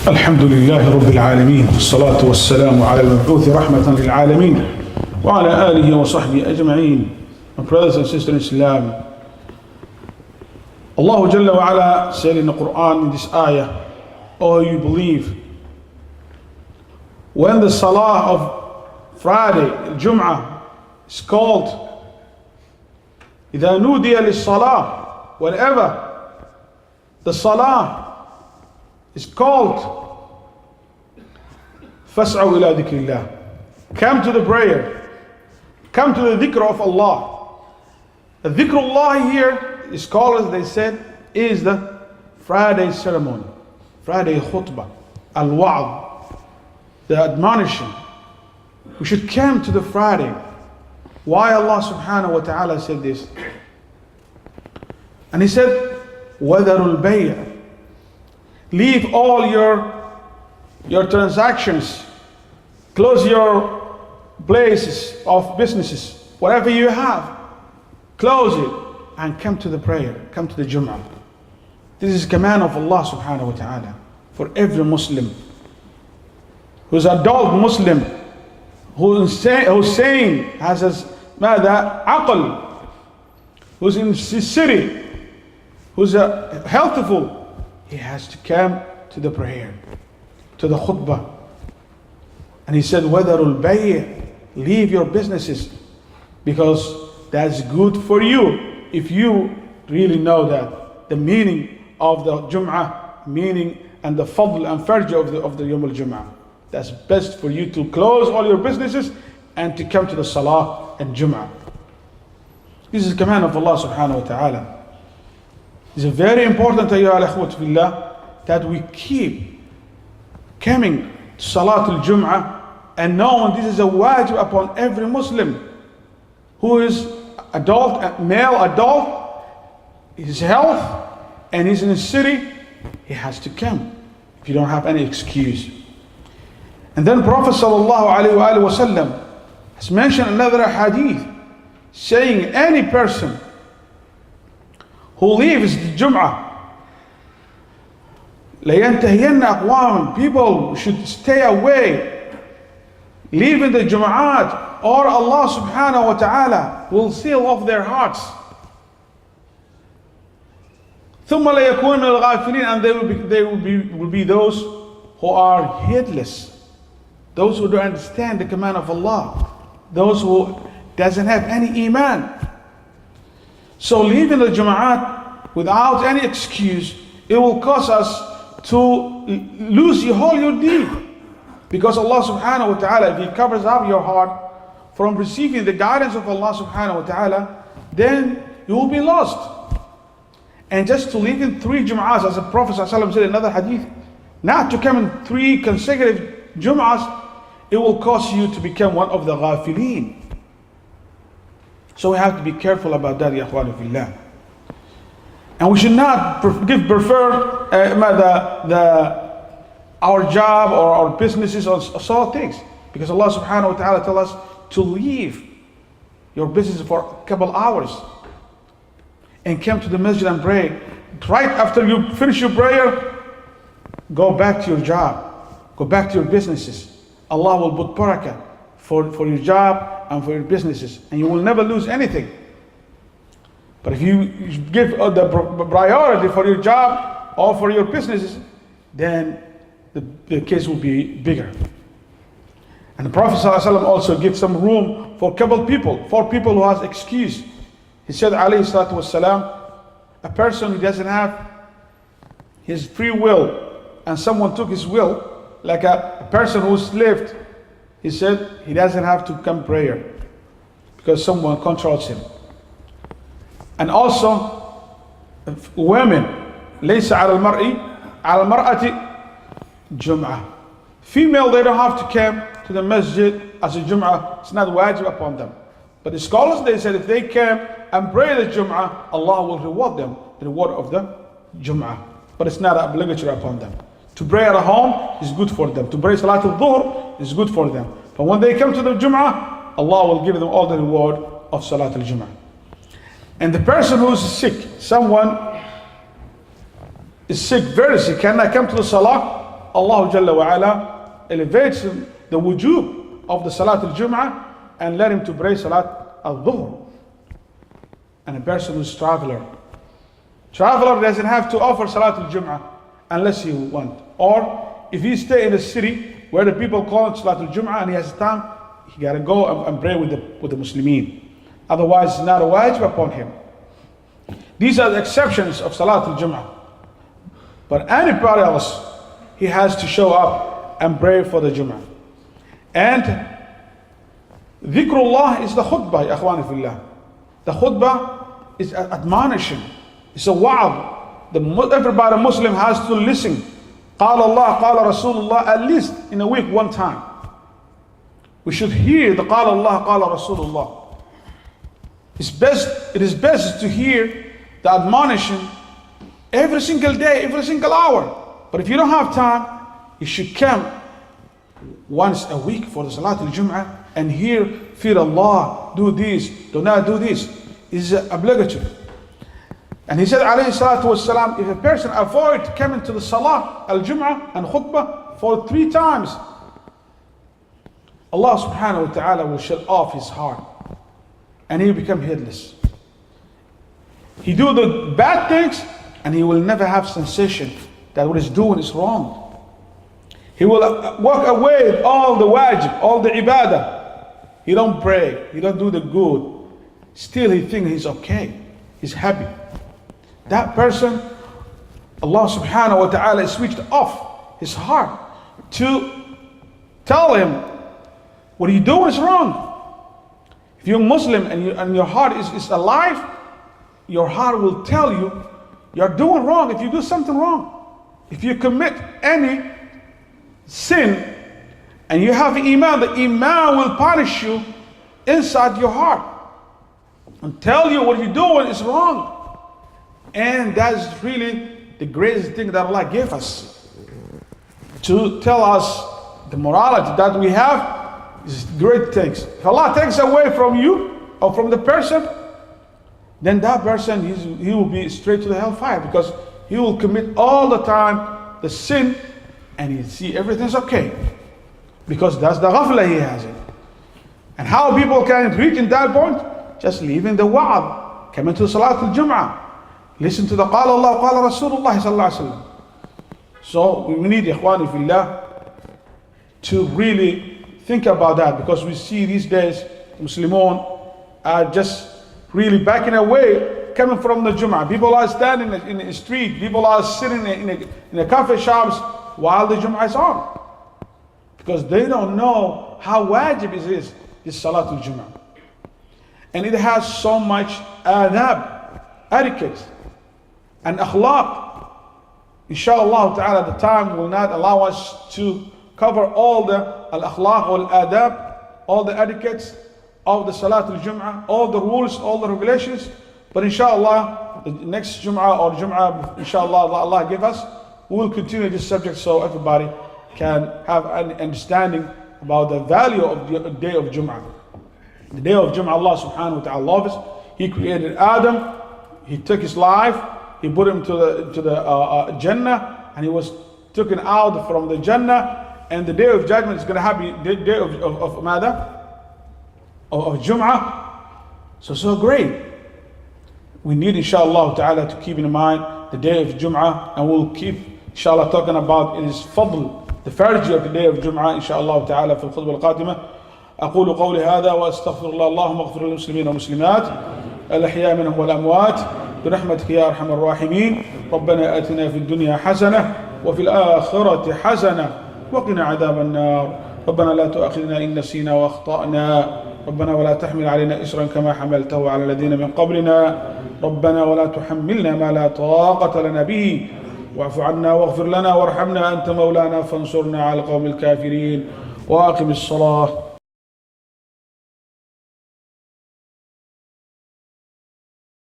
الحمد لله رب العالمين والصلاة والسلام على المبعوث رحمة للعالمين وعلى آله وصحبه أجمعين. My brothers and sisters in Islam, Allah Jalla wa Ala said in the Qur'an in this ayah, "Oh, you believe, when the Salah of Friday, Jumu'ah, is called, إذا نودي للصلاة, whenever the Salah is called, فَاسْعَوْا إِلَى ذِكْرِ اللَّهِ, come to the prayer, come to the dhikr of Allah. The dhikrullah here, the scholars they said, is the Friday ceremony, Friday khutbah, al-wa'd, the admonition. We should come to the Friday. Why Allah subhanahu wa ta'ala said this? And He said, وَذَرُوا الْبَيْعَ, leave all your transactions, close your places of businesses, whatever you have, close it and come to the prayer, come to the Jumu'ah. This is a command of Allah subhanahu wa ta'ala for every Muslim who's adult Muslim, who's sane, has ماذا عقل, who's in city, who's healthful. He has to come to the prayer, to the khutbah. And He said, وَذَرُوا الْبَيْعَ, leave your businesses, because that's good for you. If you really know that, the meaning of the Jum'ah, meaning and the fadl and farj of the Yawm al-Jum'ah. That's best for you to close all your businesses and to come to the Salah and Jum'ah. This is the command of Allah subhanahu wa ta'ala. It's very important, ayyuha al-akhwat fillah, that we keep coming to Salatul Jum'ah and knowing this is a wajib upon every Muslim who is adult, male adult, his health, and he's in a city. He has to come if you don't have any excuse. And then Prophet sallallahu alaihi wasallam has mentioned another hadith saying any person who leaves the Jum'ah, لَيَنْتَهِيَنَّ أَقْوَامٌ, people should stay away, leaving the Jumu'at, or Allah subhanahu wa ta'ala will seal off their hearts. ثُمَّ لَيَكُونَ مِنَ الْغَافِلِينَ, and they will be those who are heedless, those who don't understand the command of Allah, those who doesn't have any iman. So leaving the Jumu'at without any excuse, it will cause us to lose your whole your deen. Because Allah subhanahu wa ta'ala, if He covers up your heart from receiving the guidance of Allah subhanahu wa ta'ala, then you will be lost. And just to leave in 3 Jumu'ahs, as the Prophet ﷺ said in another hadith, not to come in 3 consecutive Jumu'ahs, it will cause you to become one of the ghafilin. So we have to be careful about that, ya akhwani fillah. And we should not prefer our job or our businesses or so things. Because Allah subhanahu wa ta'ala tells us to leave your business for a couple hours and come to the masjid and pray. Right after you finish your prayer, go back to your job, go back to your businesses. Allah will put barakah for your job and for your businesses, and you will never lose anything. But if you give the priority for your job or for your businesses, then the case will be bigger. And the Prophet ﷺ also gives some room for a couple people, for people who has excuse. He said, alayhi salatu wassalam, a person who doesn't have his free will and someone took his will, like a person who slaved, he said he doesn't have to come prayer because someone controls him. And also women, ليس على المرأة جمعة. Female, they don't have to come to the masjid as a Jum'ah. It's not wajib upon them. But the scholars, they said if they come and pray the Jum'ah, Allah will reward them the reward of the Jum'ah. But it's not obligatory upon them. To pray at home is good for them. To pray Salatul Dhuhr is good for them. But when they come to the Jum'ah, Allah will give them all the reward of Salatul Jum'ah. And the person who is sick, someone is sick, very sick, cannot come to the Salah, Allah Jalla wa Ala elevates the wujub of the Salatul Jumu'ah and let him to pray Salat al-Dhuhr. And a person who's traveler doesn't have to offer Salatul Jumu'ah unless he want. Or if he stay in a city where the people call it Salatul Jumu'ah and he has time, he got to go and pray with the Muslimin. Otherwise, it's not a wajib upon him. These are the exceptions of Salatul Jumu'ah. But anybody else, he has to show up and pray for the Jumu'ah. And dhikrullah is the khutbah, ya akhwani fillah. The khutbah is admonition. It's a wa'ad. Everybody Muslim has to listen. Qala Allah, qala Rasulullah, at least in a week one time. We should hear the qala Allah, qala Rasulullah. It is best to hear the admonition every single day, every single hour. But if you don't have time, you should come once a week for the Salatul Jumu'ah and hear, fear Allah, do this, do not do this. It's obligatory. And he said, alayhi salatu wassalam, if a person avoid coming to the Salah, Al-Jumu'ah and Khutbah for 3 times, Allah subhanahu wa ta'ala will shut off his heart and he will become heedless. He do the bad things and he will never have sensation that what he's doing is wrong. He will walk away with all the wajib, all the ibadah. He don't pray, he don't do the good. Still he thinks he's okay, he's happy. That person, Allah subhanahu wa ta'ala switched off his heart to tell him, what are you doing is wrong. If you're Muslim and your heart is alive, your heart will tell you, you're doing wrong if you do something wrong. If you commit any sin and you have iman, the iman will punish you inside your heart and tell you what you're doing is wrong. And that's really the greatest thing that Allah gave us, to tell us the morality that we have is great things. If Allah takes away from you or from the person, then that person, he will be straight to the hellfire, because he will commit all the time the sin and he see everything's okay, because that's the ghafla he has it. And how people can reach in that point? Just leaving the wa'ad, coming to Salatul Jumu'ah, listen to the qala Allah, qala Rasulullah sallallahu alaihi wasallam. So we need, ikhwani fillah, to really think about that, because we see these days Muslimun are just really backing away coming from the Jumu'ah. People are standing in the street, people are sitting in the coffee shops while the Jumu'ah is on, because they don't know how wajib it is, this Salatul Jumu'ah. And it has so much adab, etiquette and akhlaq. Inshallah ta'ala, the time will not allow us to cover all the al-akhlaq wal-adab, all the etiquettes of the Salatul Jumu'ah, all the rules, all the regulations. But inshallah, the next Jumu'ah or Jumu'ah, inshallah, Allah give us, we will continue this subject so everybody can have an understanding about the value of the day of Jumu'ah. The day of Jumu'ah, Allah subhanahu wa ta'ala loves. He created Adam, he took his life, he put him to the Jannah, and he was taken out from the Jannah. And the day of judgment is going to happen, the day of Jumu'ah. So great. We need, inshallah ta'ala, to keep in mind the day of Jumu'ah, and we'll keep, inshallah, talking about its fadl, the farji of the day of Jumu'ah, inshallah ta'ala, في الخطبة القادمة. أقول قولي هذا وأستغفر الله. اللهم اغفر للمسلمين والمسلمات الأحياء منهم والأموات برحمتك يا أرحم الراحمين. ربنا آتنا في الدنيا حسنة وفي الآخرة حسنة وقنا عذاب النار. ربنا لا تؤاخذنا إن نسينا وأخطأنا. ربنا ولا تحمل علينا إسرا كما حملته على الذين من قبلنا. ربنا ولا تحملنا ما لا طاقة لنا به. واعف عنا واغفر لنا وارحمنا أنت مولانا فانصرنا على القوم الكافرين. وأقم الصلاة.